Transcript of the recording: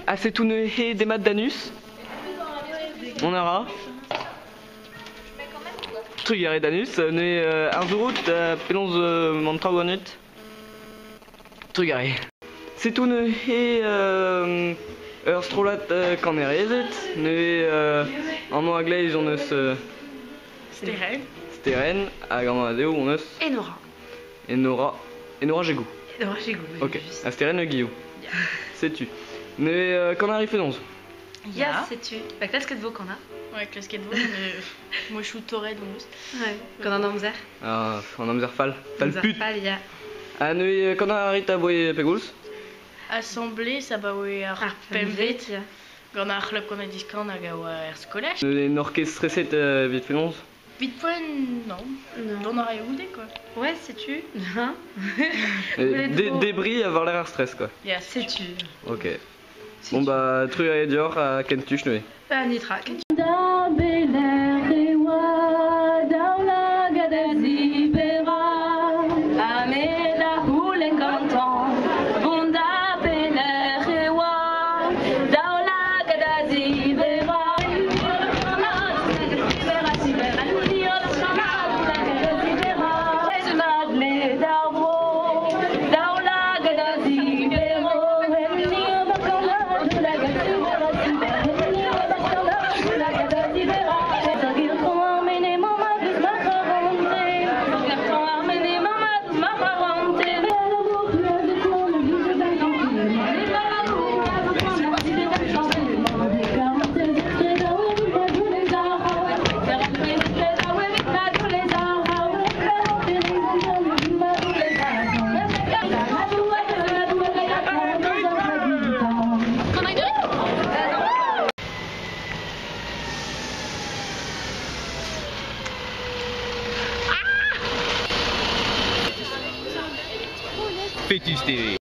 Asetune he demat danus. On aura. Trugare danus, ne arzurut pelonz mantrawanut. Trugare. Setune he strolat kanerezet, ne an agleiz on eus Steren, hag an adeo on eus Enora. Enora jegou. Enora jegou. Ok, a Steren guillou. Sais-tu. Ne kanari fenonz. Ja, sais-tu. Bah, klask ket vo qu'on a. Ouais, klasket vo, moi je suis toré donc. Ouais, qu'on a en amzer. Ah, an amzer fall. Fall put. Fall, ja. Ah, ne kanari ta boe pegoulz. Assemblée, ça va ouais ar pemvet. ja. Gant ar club qu'on a diskan hag a oa er skolaj. Ne norket stresset vite fenonz. Vite point, non. On aurait oudé quoi. Ouais, sais-tu. Hein. Débris avoir l'air stress quoi. Yeah, Sais-tu. Ok. Bon bah, trugare dior a kentuch neue. Nitra. Fétus TV.